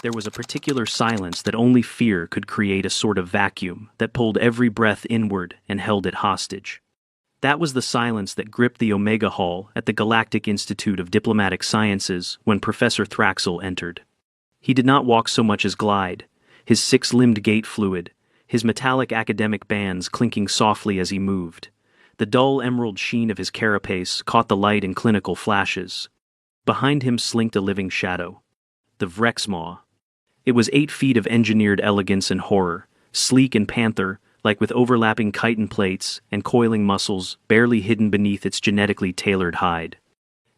There was a particular silence that only fear could create, a sort of vacuum that pulled every breath inward and held it hostage. That was the silence that gripped the Omega Hall at the Galactic Institute of Diplomatic Sciences when Professor Thraxel entered. He did not walk so much as glide, his six-limbed gait fluid, his metallic academic bands clinking softly as he moved. The dull emerald sheen of his carapace caught the light in clinical flashes. Behind him slinked a living shadow. The Vrexmaw. It was 8 feet of engineered elegance and horror, sleek and panther, like with overlapping chitin plates and coiling muscles barely hidden beneath its genetically tailored hide.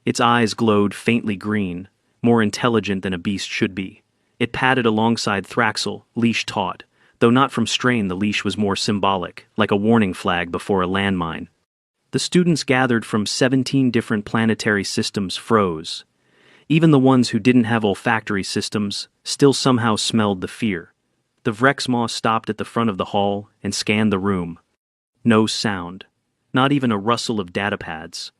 Its eyes glowed faintly green, more intelligent than a beast should be. It padded alongside Thraxel, leash taut, though not from strain. The leash was more symbolic, like a warning flag before a landmine. The students gathered from 17 different planetary systems froze. Even the ones who didn't have olfactory systems still somehow smelled the fear. The Vrexmaw stopped at the front of the hall and scanned the room. No sound. Not even a rustle of datapads.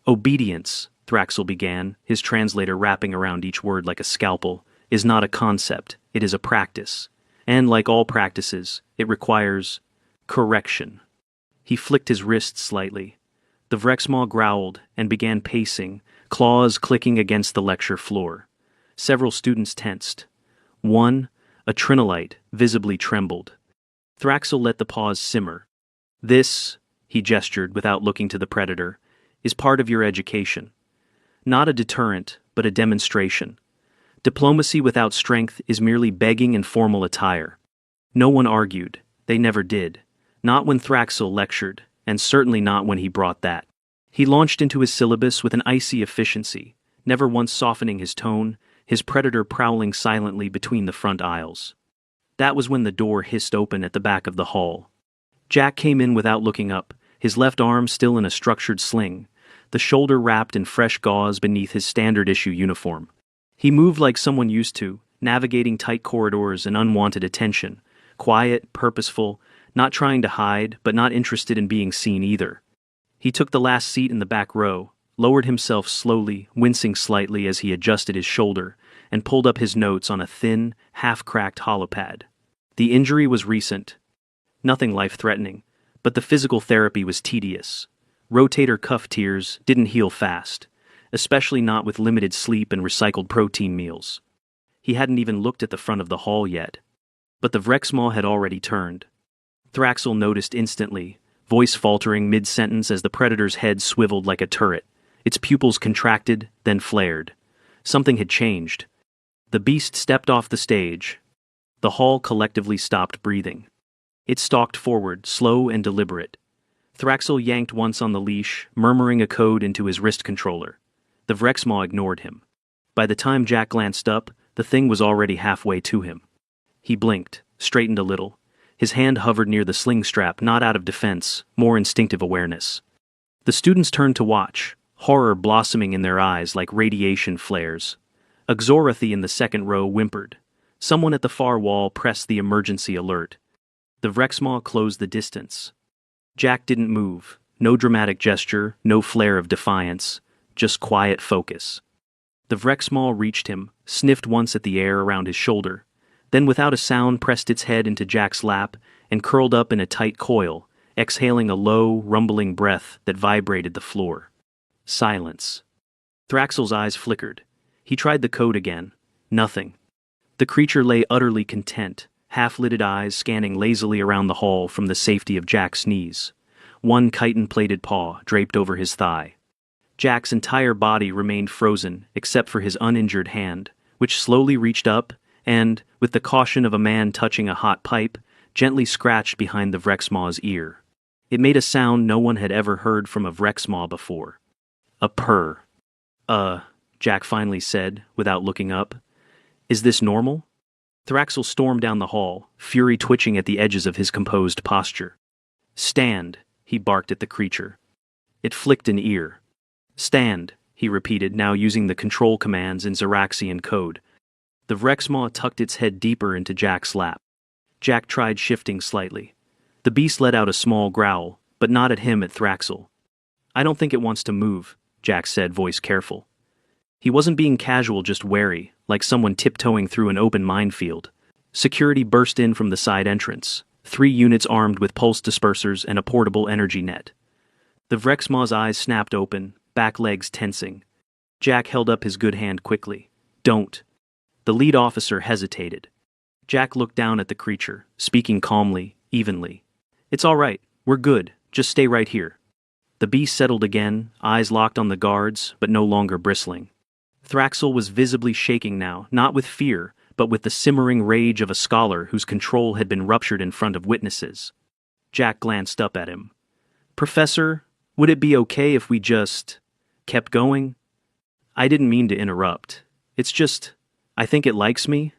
Obedience, Thraxel began, his translator wrapping around each word like a scalpel, is not a concept, it is a practice. And like all practices, it requires correction. He flicked his wrist slightly. The Vrexmaw growled and began pacing, claws clicking against the lecture floor. Several students tensed. One, a trinolite, visibly trembled. Thraxel let the pause simmer. This, he gestured without looking to the predator, is part of your education. Not a deterrent, but a demonstration. Diplomacy without strength is merely begging and formal attire. No one argued. They never did. Not when Thraxel lectured, and certainly not when he brought that. He launched into his syllabus with an icy efficiency, never once softening his tone, his predator prowling silently between the front aisles. That was when the door hissed open at the back of the hall. Jack came in without looking up, his left arm still in a structured sling, the shoulder wrapped in fresh gauze beneath his standard-issue uniform. He moved like someone used to, navigating tight corridors and unwanted attention, quiet, purposeful, not trying to hide, but not interested in being seen either. He took the last seat in the back row, lowered himself slowly, wincing slightly as he adjusted his shoulder, and pulled up his notes on a thin, half-cracked holopad. The injury was recent. Nothing life-threatening, but the physical therapy was tedious. Rotator cuff tears didn't heal fast, especially not with limited sleep and recycled protein meals. He hadn't even looked at the front of the hall yet. But the Vrexmaw had already turned. Thraxel noticed instantly, voice faltering mid-sentence as the predator's head swiveled like a turret. Its pupils contracted, then flared. Something had changed. The beast stepped off the stage. The hall collectively stopped breathing. It stalked forward, slow and deliberate. Thraxel yanked once on the leash, murmuring a code into his wrist controller. The Vrexmaw ignored him. By the time Jack glanced up, the thing was already halfway to him. He blinked, straightened a little. His hand hovered near the sling strap, not out of defense, more instinctive awareness. The students turned to watch, horror blossoming in their eyes like radiation flares. A Xorothy in the second row whimpered. Someone at the far wall pressed the emergency alert. The Vrexmaw closed the distance. Jack didn't move. No dramatic gesture, no flare of defiance, just quiet focus. The Vrexmaw reached him, sniffed once at the air around his shoulder, then without a sound pressed its head into Jack's lap and curled up in a tight coil, exhaling a low, rumbling breath that vibrated the floor. Silence. Thraxel's eyes flickered. He tried the code again. Nothing. The creature lay utterly content, half-lidded eyes scanning lazily around the hall from the safety of Jack's knees. One chitin-plated paw draped over his thigh. Jack's entire body remained frozen except for his uninjured hand, which slowly reached up and, with the caution of a man touching a hot pipe, gently scratched behind the Vrexmaw's ear. It made a sound no one had ever heard from a Vrexmaw before. A purr. Jack finally said, without looking up. Is this normal? Thraxel stormed down the hall, fury twitching at the edges of his composed posture. Stand, he barked at the creature. It flicked an ear. Stand, he repeated, now using the control commands in Xeraxian code. The Vrexmaw tucked its head deeper into Jack's lap. Jack tried shifting slightly. The beast let out a small growl, but not at him, at Thraxel. I don't think it wants to move, Jack said, voice careful. He wasn't being casual, just wary, like someone tiptoeing through an open minefield. Security burst in from the side entrance, 3 units armed with pulse dispersers and a portable energy net. The Vrexmaw's eyes snapped open, back legs tensing. Jack held up his good hand quickly. "Don't." The lead officer hesitated. Jack looked down at the creature, speaking calmly, evenly. "It's all right. We're good. Just stay right here." The beast settled again, eyes locked on the guards, but no longer bristling. Thraxel was visibly shaking now, not with fear, but with the simmering rage of a scholar whose control had been ruptured in front of witnesses. Jack glanced up at him. "Professor, would it be okay if we just kept going?" "I didn't mean to interrupt. It's just, I think it likes me."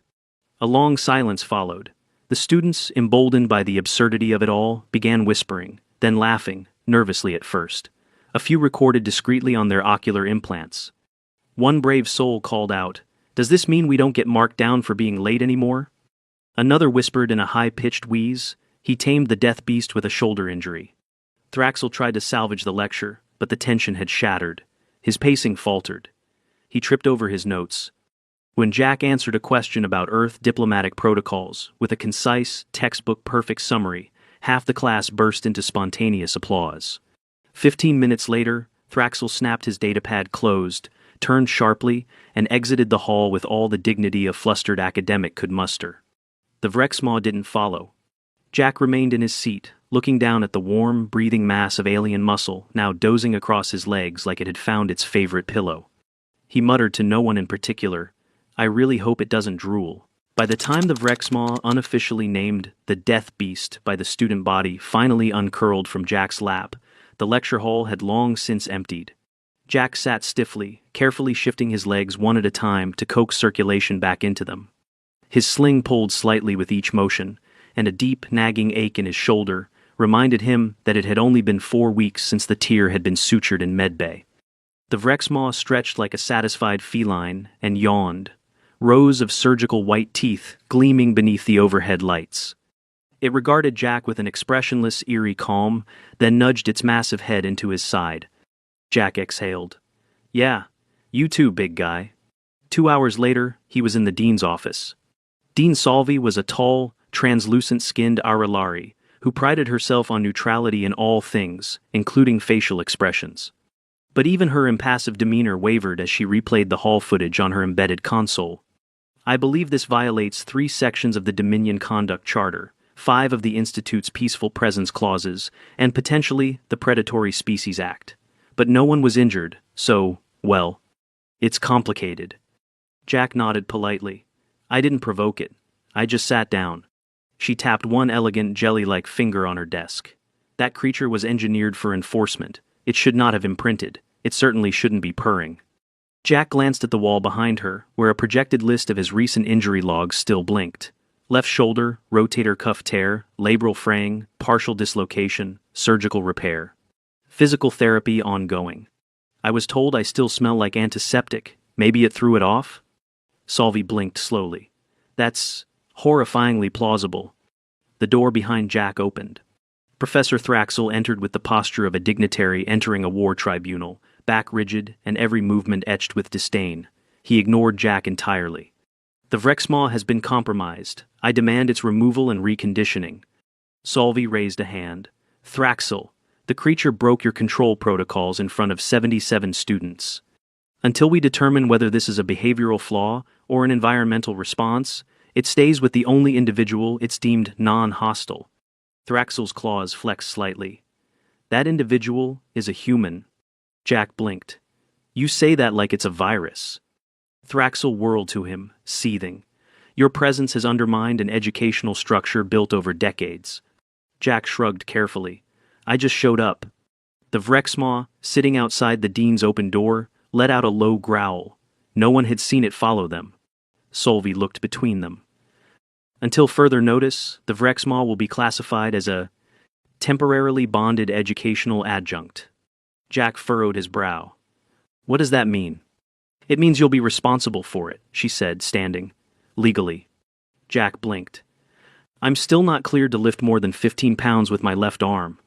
A long silence followed. The students, emboldened by the absurdity of it all, began whispering, then laughing, nervously at first. A few recorded discreetly on their ocular implants. One brave soul called out, "Does this mean we don't get marked down for being late anymore?" Another whispered in a high-pitched wheeze, "He tamed the death beast with a shoulder injury." Thraxel tried to salvage the lecture, but the tension had shattered. His pacing faltered. He tripped over his notes. When Jack answered a question about Earth diplomatic protocols with a concise, textbook-perfect summary, half the class burst into spontaneous applause. 15 minutes later, Thraxel snapped his datapad closed, turned sharply, and exited the hall with all the dignity a flustered academic could muster. The Vrexmaw didn't follow. Jack remained in his seat, looking down at the warm, breathing mass of alien muscle now dozing across his legs like it had found its favorite pillow. He muttered to no one in particular, "I really hope it doesn't drool." By the time the Vrexmaw, unofficially named the Death Beast by the student body, finally uncurled from Jack's lap, the lecture hall had long since emptied. Jack sat stiffly, carefully shifting his legs one at a time to coax circulation back into them. His sling pulled slightly with each motion, and a deep, nagging ache in his shoulder reminded him that it had only been 4 weeks since the tear had been sutured in medbay. The Vrexmaw stretched like a satisfied feline and yawned, rows of surgical white teeth gleaming beneath the overhead lights. It regarded Jack with an expressionless, eerie calm, then nudged its massive head into his side. Jack exhaled. "Yeah, you too, big guy." 2 hours later, he was in the dean's office. Dean Salvi was a tall, translucent-skinned Aralari who prided herself on neutrality in all things, including facial expressions. But even her impassive demeanor wavered as she replayed the hall footage on her embedded console. "I believe this violates 3 sections of the Dominion Conduct Charter, 5 of the Institute's Peaceful Presence Clauses, and potentially the Predatory Species Act. But no one was injured, so, well, it's complicated." Jack nodded politely. "I didn't provoke it. I just sat down." She tapped one elegant jelly-like finger on her desk. "That creature was engineered for enforcement. It should not have imprinted. It certainly shouldn't be purring." Jack glanced at the wall behind her, where a projected list of his recent injury logs still blinked. Left shoulder, rotator cuff tear, labral fraying, partial dislocation, surgical repair. Physical therapy ongoing. "I was told I still smell like antiseptic. Maybe it threw it off?" Salvi blinked slowly. "That's horrifyingly plausible." The door behind Jack opened. Professor Thraxel entered with the posture of a dignitary entering a war tribunal, back rigid and every movement etched with disdain. He ignored Jack entirely. "The Vrexmaw has been compromised. I demand its removal and reconditioning." Salvi raised a hand. "Thraxel, the creature broke your control protocols in front of 77 students. Until we determine whether this is a behavioral flaw or an environmental response, it stays with the only individual it's deemed non-hostile." Thraxel's claws flexed slightly. "That individual is a human." Jack blinked. "You say that like it's a virus." Thraxel whirled to him, seething. "Your presence has undermined an educational structure built over decades." Jack shrugged carefully. "I just showed up." The Vrexmaw, sitting outside the dean's open door, let out a low growl. No one had seen it follow them. Solvi looked between them. "Until further notice, the Vrexmaw will be classified as a temporarily bonded educational adjunct." Jack furrowed his brow. "What does that mean?" "It means you'll be responsible for it," she said, standing. "Legally." Jack blinked. "I'm still not cleared to lift more than 15 pounds with my left arm."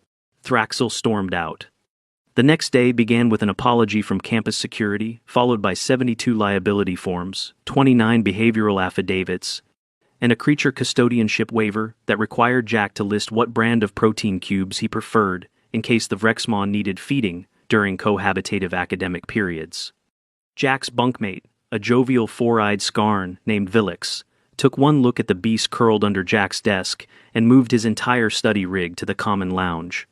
Thraxel stormed out. The next day began with an apology from campus security, followed by 72 liability forms, 29 behavioral affidavits, and a creature custodianship waiver that required Jack to list what brand of protein cubes he preferred in case the Vrexmaw needed feeding during cohabitative academic periods. Jack's bunkmate, a jovial four-eyed scarn named Vilix, took one look at the beast curled under Jack's desk and moved his entire study rig to the common lounge.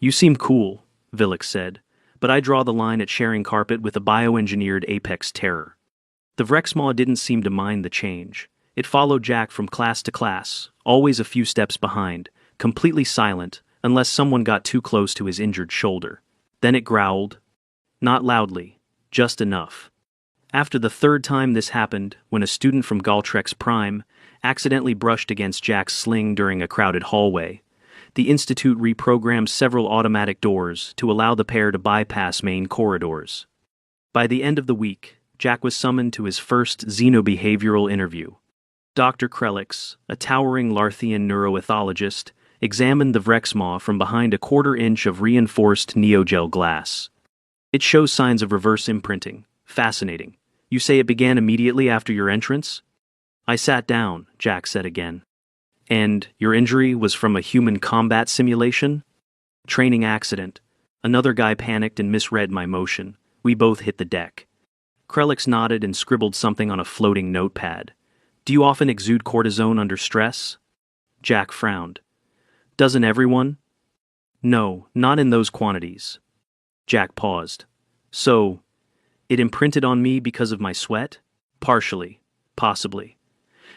"You seem cool," Vilix said, "but I draw the line at sharing carpet with a bioengineered apex terror." The Vrexmaw didn't seem to mind the change. It followed Jack from class to class, always a few steps behind, completely silent unless someone got too close to his injured shoulder. Then it growled. Not loudly, just enough. After the third time this happened, when a student from Galtrex Prime accidentally brushed against Jack's sling during a crowded hallway, the Institute reprogrammed several automatic doors to allow the pair to bypass main corridors. By the end of the week, Jack was summoned to his first xenobehavioral interview. Dr. Krelix, a towering Larthian neuroethologist, examined the Vrexmaw from behind a quarter-inch of reinforced neogel glass. "It shows signs of reverse imprinting. Fascinating. You say it began immediately after your entrance?" "I sat down," Jack said again. "And your injury was from a human combat simulation?" "Training accident. Another guy panicked and misread my motion. We both hit the deck." Krelix nodded and scribbled something on a floating notepad. "Do you often exude cortisone under stress?" Jack frowned. "Doesn't everyone?" "No, not in those quantities." Jack paused. "So, it imprinted on me because of my sweat?" "Partially. Possibly.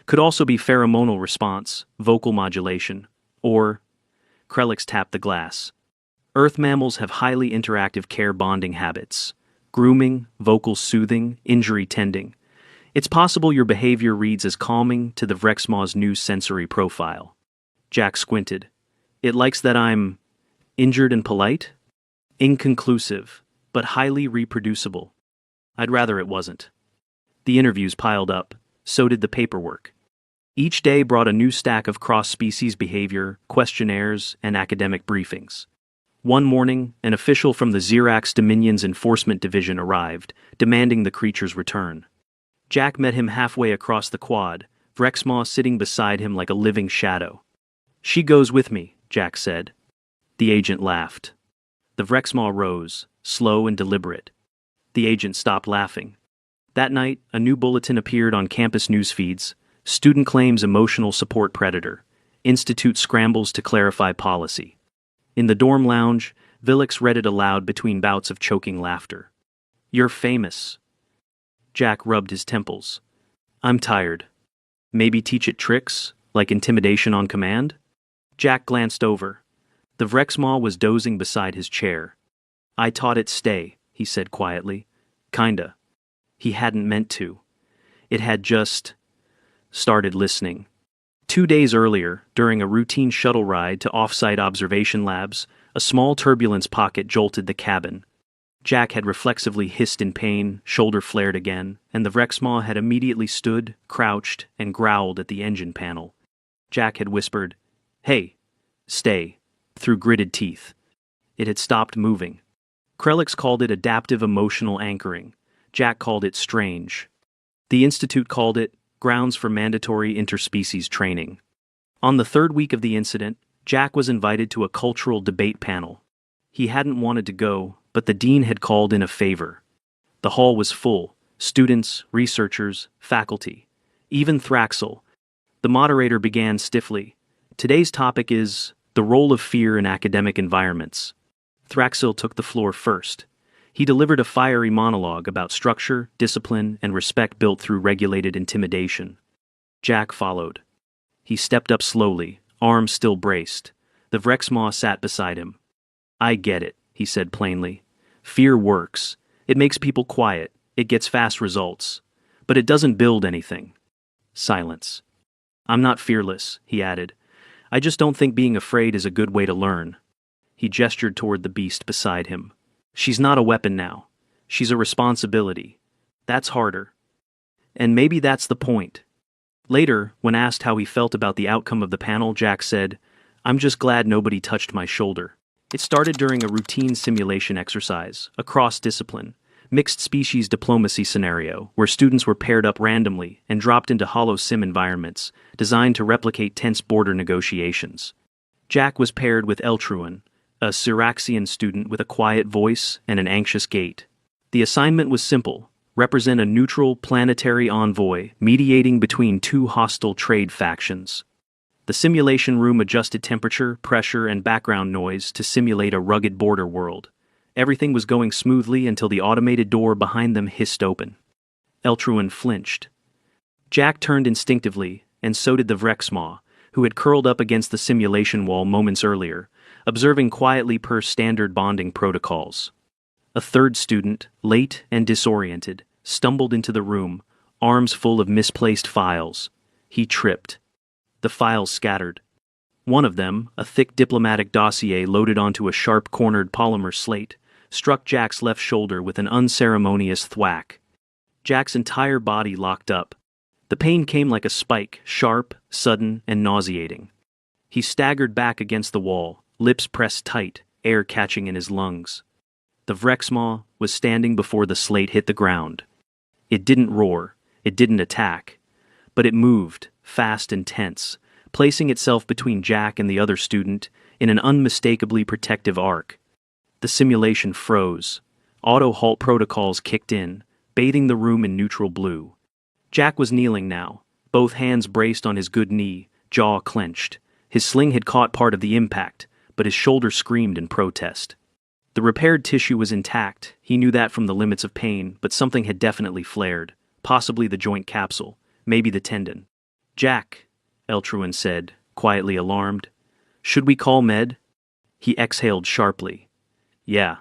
Could also be pheromonal response, vocal modulation, or..." Krelix tapped the glass. "Earth mammals have highly interactive care bonding habits. Grooming, vocal soothing, injury tending. It's possible your behavior reads as calming to the Vrexmaw's new sensory profile." Jack squinted. "It likes that I'm injured and polite?" "Inconclusive, but highly reproducible. I'd rather it wasn't." The interviews piled up. So did the paperwork. Each day brought a new stack of cross-species behavior, questionnaires, and academic briefings. One morning, an official from the Xerax Dominion's Enforcement Division arrived, demanding the creature's return. Jack met him halfway across the quad, Vrexmaw sitting beside him like a living shadow. "She goes with me," Jack said. The agent laughed. The Vrexmaw rose, slow and deliberate. The agent stopped laughing. That night, a new bulletin appeared on campus news feeds. Student claims emotional support predator. Institute scrambles to clarify policy. In the dorm lounge, Vilix read it aloud between bouts of choking laughter. "You're famous." Jack rubbed his temples. "I'm tired. Maybe teach it tricks, like intimidation on command?" Jack glanced over. The Vrexmaw was dozing beside his chair. "I taught it stay," he said quietly. "Kinda." He hadn't meant to. It had just started listening. 2 days earlier, during a routine shuttle ride to off-site observation labs, a small turbulence pocket jolted the cabin. Jack had reflexively hissed in pain, shoulder flared again, and the Vrexmaw had immediately stood, crouched, and growled at the engine panel. Jack had whispered, "Hey, stay," through gritted teeth. It had stopped moving. Krelix called it adaptive emotional anchoring. Jack called it strange. The Institute called it grounds for mandatory interspecies training. On the third week of the incident, Jack was invited to a cultural debate panel. He hadn't wanted to go, but the dean had called in a favor. The hall was full: students, researchers, faculty, even Thraxel. The moderator began stiffly. "Today's topic is the role of fear in academic environments." Thraxel took the floor first. He delivered a fiery monologue about structure, discipline, and respect built through regulated intimidation. Jack followed. He stepped up slowly, arms still braced. The Vrexmaw sat beside him. "I get it," he said plainly. "Fear works. It makes people quiet. It gets fast results. But it doesn't build anything." Silence. "I'm not fearless," he added. "I just don't think being afraid is a good way to learn." He gestured toward the beast beside him. "She's not a weapon now. She's a responsibility. That's harder. And maybe that's the point." Later, when asked how he felt about the outcome of the panel, Jack said, "I'm just glad nobody touched my shoulder. It started during a routine simulation exercise, a cross-discipline, mixed-species diplomacy scenario where students were paired up randomly and dropped into hollow sim environments designed to replicate tense border negotiations. Jack was paired with Eltruin, a Syraxian student with a quiet voice and an anxious gait. The assignment was simple: represent a neutral planetary envoy mediating between two hostile trade factions. The simulation room adjusted temperature, pressure, and background noise to simulate a rugged border world. Everything was going smoothly until the automated door behind them hissed open. Eltruin flinched. Jack turned instinctively, and so did the Vrexmaw, who had curled up against the simulation wall moments earlier, observing quietly per standard bonding protocols. A third student, late and disoriented, stumbled into the room, arms full of misplaced files. He tripped. The files scattered. One of them, a thick diplomatic dossier loaded onto a sharp-cornered polymer slate, struck Jack's left shoulder with an unceremonious thwack. Jack's entire body locked up. The pain came like a spike, sharp, sudden, and nauseating. He staggered back against the wall, lips pressed tight, air catching in his lungs. The Vrexmaw was standing before the slate hit the ground. It didn't roar, it didn't attack, but it moved, fast and tense, placing itself between Jack and the other student in an unmistakably protective arc. The simulation froze. Auto-halt protocols kicked in, bathing the room in neutral blue. Jack was kneeling now, both hands braced on his good knee, jaw clenched. His sling had caught part of the impact, but his shoulder screamed in protest. The repaired tissue was intact, he knew that from the limits of pain, but something had definitely flared, possibly the joint capsule, maybe the tendon. "Jack," Eltruin said, quietly alarmed. "Should we call Med?" He exhaled sharply. "Yeah."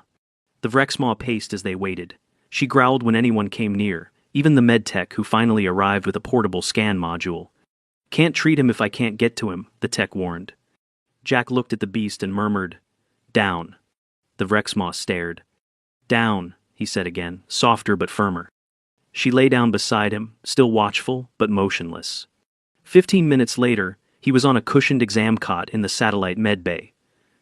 The Vrexmaw paced as they waited. She growled when anyone came near, even the medtech who finally arrived with a portable scan module. "Can't treat him if I can't get to him," the tech warned. Jack looked at the beast and murmured, "Down." The Vrexmaw stared. "Down," he said again, softer but firmer. She lay down beside him, still watchful but motionless. 15 minutes later, he was on a cushioned exam cot in the satellite medbay.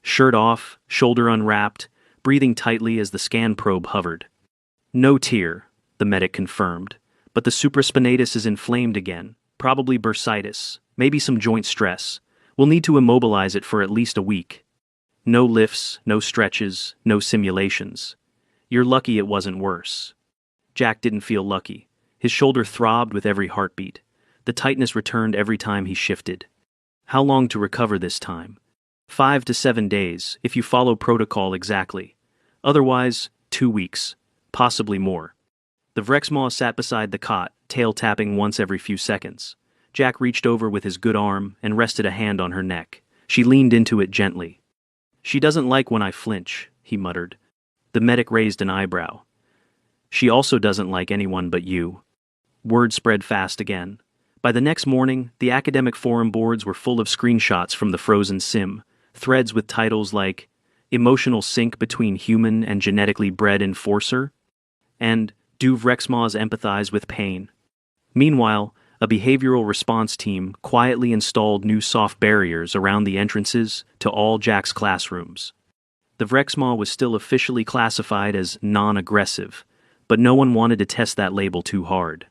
Shirt off, shoulder unwrapped, breathing tightly as the scan probe hovered. "No tear," the medic confirmed, "but the supraspinatus is inflamed again, probably bursitis, maybe some joint stress. We'll need to immobilize it for at least a week." No lifts, no stretches, no simulations. You're lucky it wasn't worse. Jack didn't feel lucky. His shoulder throbbed with every heartbeat. The tightness returned every time he shifted. How long to recover this time? 5 to 7 days, if you follow protocol exactly. Otherwise, 2 weeks, possibly more. The Vrexmaw sat beside the cot, tail tapping once every few seconds. Jack reached over with his good arm and rested a hand on her neck. She leaned into it gently. "She doesn't like when I flinch," he muttered. The medic raised an eyebrow. "She also doesn't like anyone but you." Word spread fast again. By the next morning, the academic forum boards were full of screenshots from the frozen sim, threads with titles like "Emotional Sync Between Human and Genetically Bred Enforcer" and "Do Vrexmaws Empathize with Pain?" Meanwhile, a behavioral response team quietly installed new soft barriers around the entrances to all Jack's classrooms. The Vrexmaw was still officially classified as non-aggressive, but no one wanted to test that label too hard.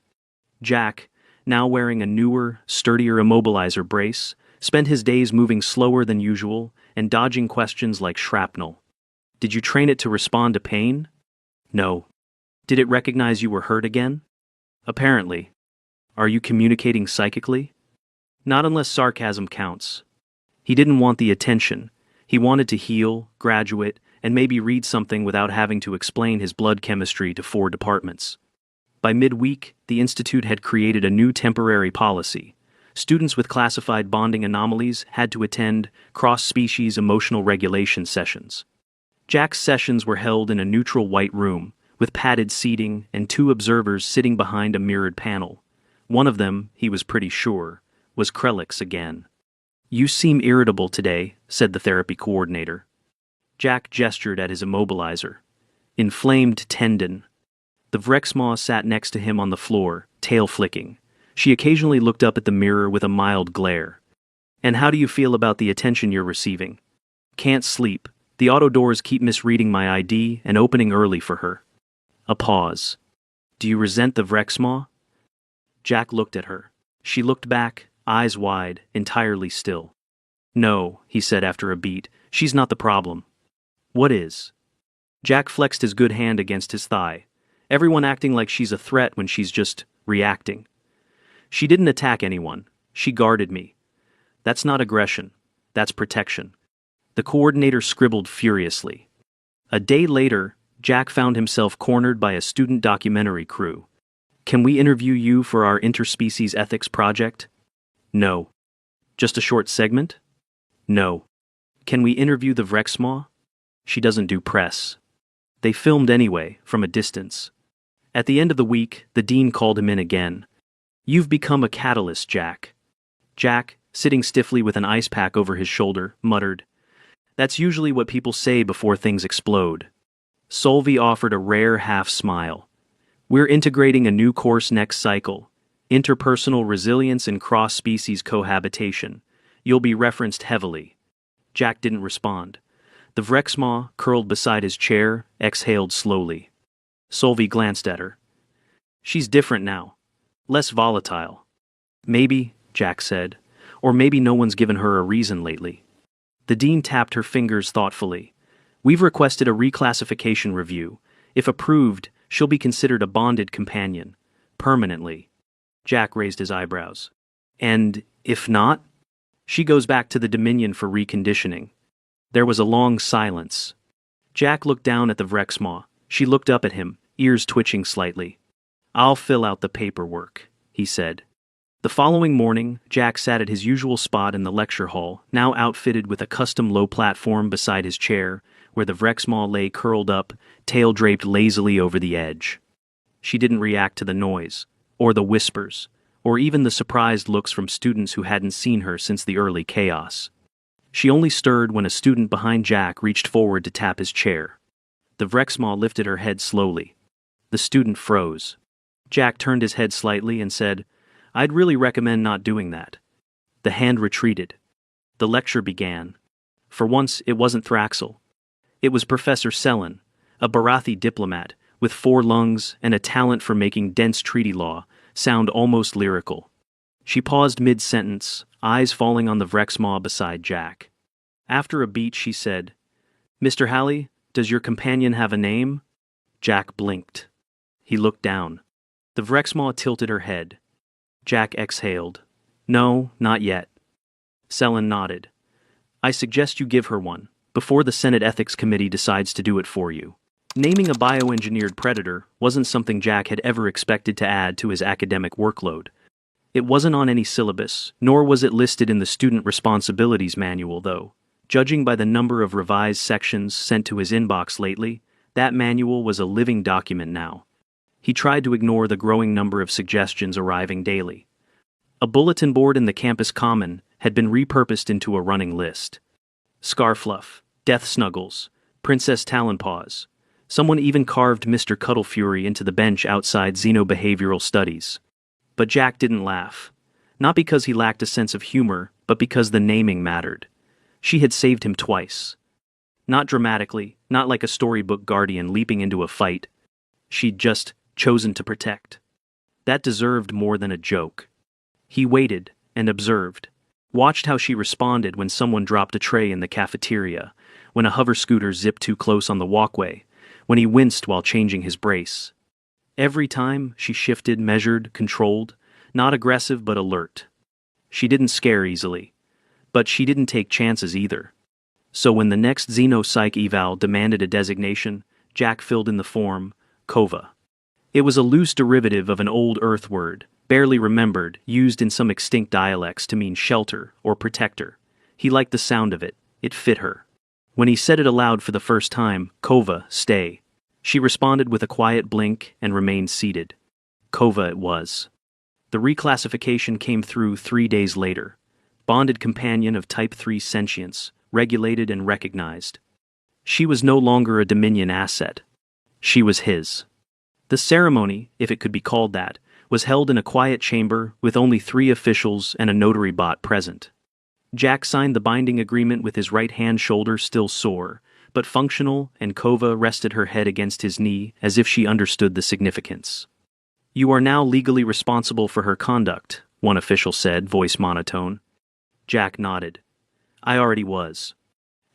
Jack, now wearing a newer, sturdier immobilizer brace, spent his days moving slower than usual and dodging questions like shrapnel. "Did you train it to respond to pain?" "No." "Did it recognize you were hurt again?" "Apparently." "Are you communicating psychically?" "Not unless sarcasm counts." He didn't want the attention. He wanted to heal, graduate, and maybe read something without having to explain his blood chemistry to 4 departments. By midweek, the Institute had created a new temporary policy. Students with classified bonding anomalies had to attend cross-species emotional regulation sessions. Jack's sessions were held in a neutral white room, with padded seating and 2 observers sitting behind a mirrored panel. One of them, he was pretty sure, was Krelix again. "You seem irritable today," said the therapy coordinator. Jack gestured at his immobilizer. "Inflamed tendon." The Vrexmaw sat next to him on the floor, tail flicking. She occasionally looked up at the mirror with a mild glare. "And how do you feel about the attention you're receiving?" "Can't sleep. The auto doors keep misreading my ID and opening early for her. A pause. Do you resent the Vrexmaw? Jack looked at her. She looked back, eyes wide, entirely still. No, he said after a beat, she's not the problem. What is? Jack flexed his good hand against his thigh. Everyone acting like she's a threat when she's just reacting. She didn't attack anyone. She guarded me. That's not aggression. That's protection. The coordinator scribbled furiously. A day later, Jack found himself cornered by a student documentary crew. Can we interview you for our interspecies ethics project? No. Just a short segment? No. Can we interview the Vrexmaw? She doesn't do press. They filmed anyway, from a distance. At the end of the week, the dean called him in again. You've become a catalyst, Jack. Jack, sitting stiffly with an ice pack over his shoulder, muttered. That's usually what people say before things explode. Solvi offered a rare half smile. We're integrating a new course next cycle. Interpersonal resilience and cross-species cohabitation. You'll be referenced heavily. Jack didn't respond. The Vrexmaw, curled beside his chair, exhaled slowly. Solvi glanced at her. She's different now. Less volatile. Maybe, Jack said, or maybe no one's given her a reason lately. The dean tapped her fingers thoughtfully. We've requested a reclassification review. If approved, she'll be considered a bonded companion. Permanently. Jack raised his eyebrows. And, if not? She goes back to the Dominion for reconditioning. There was a long silence. Jack looked down at the Vrexmaw. She looked up at him, ears twitching slightly. I'll fill out the paperwork, he said. The following morning, Jack sat at his usual spot in the lecture hall, now outfitted with a custom low platform beside his chair, where the Vrexmaw lay curled up, tail draped lazily over the edge. She didn't react to the noise, or the whispers, or even the surprised looks from students who hadn't seen her since the early chaos. She only stirred when a student behind Jack reached forward to tap his chair. The Vrexmaw lifted her head slowly. The student froze. Jack turned his head slightly and said, I'd really recommend not doing that. The hand retreated. The lecture began. For once, it wasn't Thraxel. It was Professor Sellen, a Barathi diplomat, with 4 lungs and a talent for making dense treaty law sound almost lyrical. She paused mid-sentence, eyes falling on the Vrexmaw beside Jack. After a beat, she said, Mr. Halley, does your companion have a name? Jack blinked. He looked down. The Vrexmaw tilted her head. Jack exhaled. No, not yet. Sellen nodded. I suggest you give her one, before the Senate Ethics Committee decides to do it for you. Naming a bioengineered predator wasn't something Jack had ever expected to add to his academic workload. It wasn't on any syllabus, nor was it listed in the Student Responsibilities Manual, though. Judging by the number of revised sections sent to his inbox lately, that manual was a living document now. He tried to ignore the growing number of suggestions arriving daily. A bulletin board in the campus common had been repurposed into a running list. Scarfluff, Death Snuggles, Princess Talonpaws. Someone even carved Mr. Cuddlefury into the bench outside Xenobehavioral Studies. But Jack didn't laugh. Not because he lacked a sense of humor, but because the naming mattered. She had saved him twice. Not dramatically, not like a storybook guardian leaping into a fight. She'd just chosen to protect. That deserved more than a joke. He waited and observed. Watched how she responded when someone dropped a tray in the cafeteria, when a hover scooter zipped too close on the walkway, when he winced while changing his brace. Every time, she shifted, measured, controlled, not aggressive but alert. She didn't scare easily, but she didn't take chances either. So when the next Xeno-Psych eval demanded a designation, Jack filled in the form, Kova. It was a loose derivative of an old Earth word, barely remembered, used in some extinct dialects to mean shelter or protector. He liked the sound of it. It fit her. When he said it aloud for the first time, Kova, stay. She responded with a quiet blink and remained seated. Kova it was. The reclassification came through 3 days later. Bonded companion of Type 3 sentience, regulated and recognized. She was no longer a Dominion asset. She was his. The ceremony, if it could be called that, was held in a quiet chamber with only 3 officials and a notary bot present. Jack signed the binding agreement with his right hand shoulder still sore, but functional, and Kova rested her head against his knee as if she understood the significance. "You are now legally responsible for her conduct," one official said, voice monotone. Jack nodded. "I already was."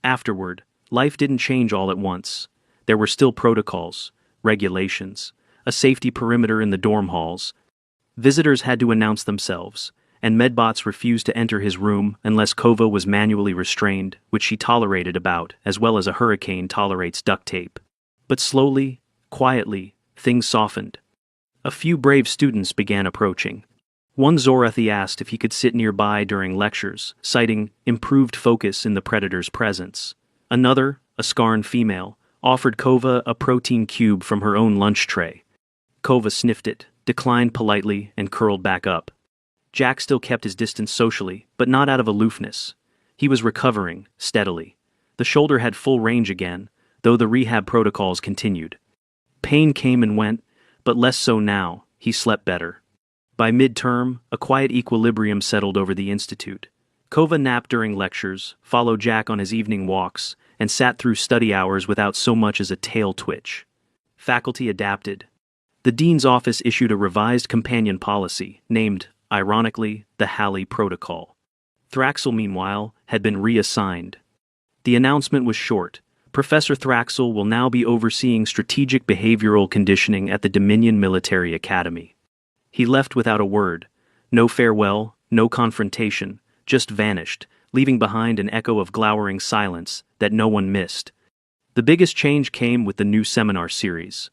Afterward, life didn't change all at once. There were still protocols, regulations, a safety perimeter in the dorm halls. Visitors had to announce themselves, and medbots refused to enter his room unless Kova was manually restrained, which she tolerated about as well as a hurricane tolerates duct tape. But slowly, quietly, things softened. A few brave students began approaching. One Zorathi asked if he could sit nearby during lectures, citing improved focus in the predator's presence. Another, a Skarn female, offered Kova a protein cube from her own lunch tray. Kova sniffed it, declined politely, and curled back up. Jack still kept his distance socially, but not out of aloofness. He was recovering, steadily. The shoulder had full range again, though the rehab protocols continued. Pain came and went, but less so now. He slept better. By mid-term, a quiet equilibrium settled over the institute. Kova napped during lectures, followed Jack on his evening walks, and sat through study hours without so much as a tail twitch. Faculty adapted. The dean's office issued a revised companion policy, named, ironically, the Halley Protocol. Thraxel, meanwhile, had been reassigned. The announcement was short. Professor Thraxel will now be overseeing strategic behavioral conditioning at the Dominion Military Academy. He left without a word. No farewell, no confrontation, just vanished, leaving behind an echo of glowering silence that no one missed. The biggest change came with the new seminar series.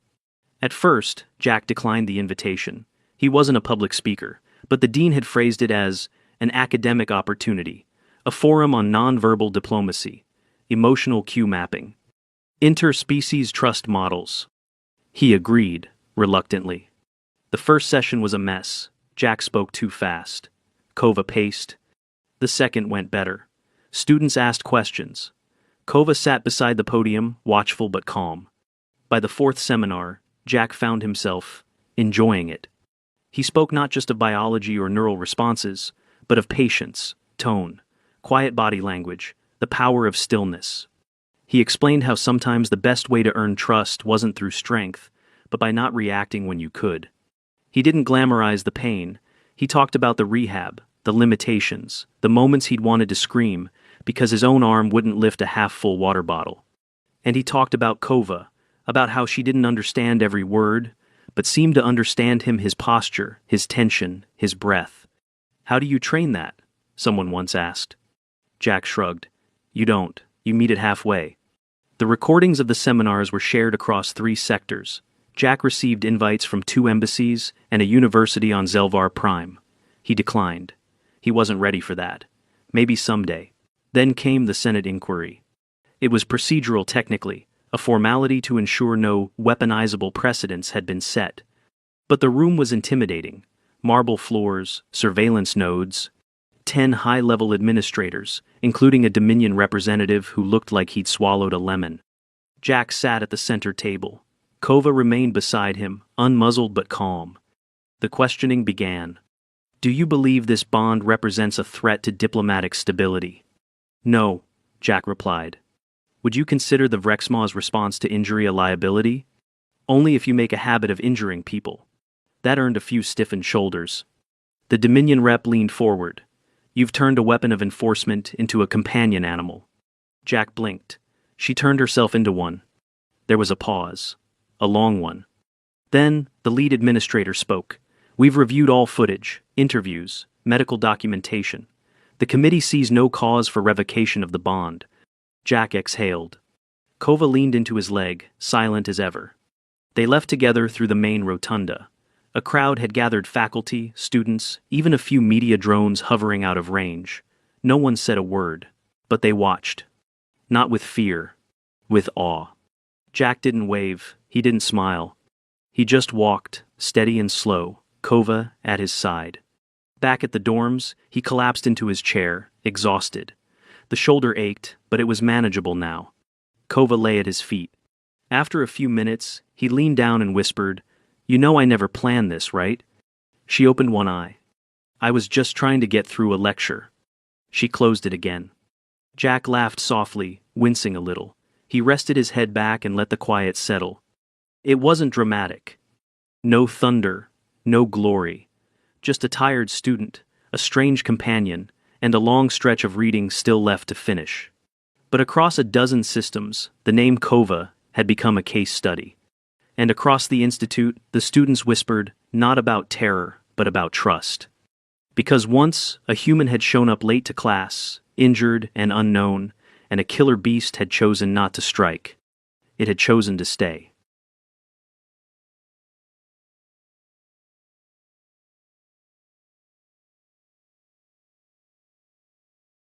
At first, Jack declined the invitation. He wasn't a public speaker, but the dean had phrased it as an academic opportunity, a forum on nonverbal diplomacy, emotional cue mapping, interspecies trust models. He agreed, reluctantly. The first session was a mess. Jack spoke too fast. Kova paced. The second went better. Students asked questions. Kova sat beside the podium, watchful but calm. By the fourth seminar, Jack found himself enjoying it. He spoke not just of biology or neural responses, but of patience, tone, quiet body language, the power of stillness. He explained how sometimes the best way to earn trust wasn't through strength, but by not reacting when you could. He didn't glamorize the pain. He talked about the rehab, the limitations, the moments he'd wanted to scream because his own arm wouldn't lift a half-full water bottle. And he talked about Kova, about how she didn't understand every word, but seemed to understand him, his posture, his tension, his breath. "How do you train that?" someone once asked. Jack shrugged. "You don't. You meet it halfway." The recordings of the seminars were shared across 3 sectors. Jack received invites from 2 embassies and a university on Zelvar Prime. He declined. He wasn't ready for that. Maybe someday. Then came the Senate inquiry. It was procedural technically, a formality to ensure no weaponizable precedents had been set. But the room was intimidating. Marble floors, surveillance nodes, 10 high-level administrators, including a Dominion representative who looked like he'd swallowed a lemon. Jack sat at the center table. Kova remained beside him, unmuzzled but calm. The questioning began. "Do you believe this bond represents a threat to diplomatic stability?" "No," Jack replied. "Would you consider the Vrexmaw's response to injury a liability?" "Only if you make a habit of injuring people." That earned a few stiffened shoulders. The Dominion rep leaned forward. "You've turned a weapon of enforcement into a companion animal." Jack blinked. She turned herself into one. There was a pause. A long one. Then, the lead administrator spoke. "We've reviewed all footage, interviews, medical documentation. The committee sees no cause for revocation of the bond." Jack exhaled. Kova leaned into his leg, silent as ever. They left together through the main rotunda. A crowd had gathered, faculty, students, even a few media drones hovering out of range. No one said a word, but they watched. Not with fear, with awe. Jack didn't wave, he didn't smile. He just walked, steady and slow, Kova at his side. Back at the dorms, he collapsed into his chair, exhausted. The shoulder ached, but it was manageable now. Kova lay at his feet. After a few minutes, he leaned down and whispered, "You know I never planned this, right?" She opened one eye. "I was just trying to get through a lecture." She closed it again. Jack laughed softly, wincing a little. He rested his head back and let the quiet settle. It wasn't dramatic. No thunder, no glory. Just a tired student, a strange companion, and a long stretch of reading still left to finish. But across a dozen systems, the name Kova had become a case study. And across the institute, the students whispered, not about terror, but about trust. Because once, a human had shown up late to class, injured and unknown, and a killer beast had chosen not to strike. It had chosen to stay.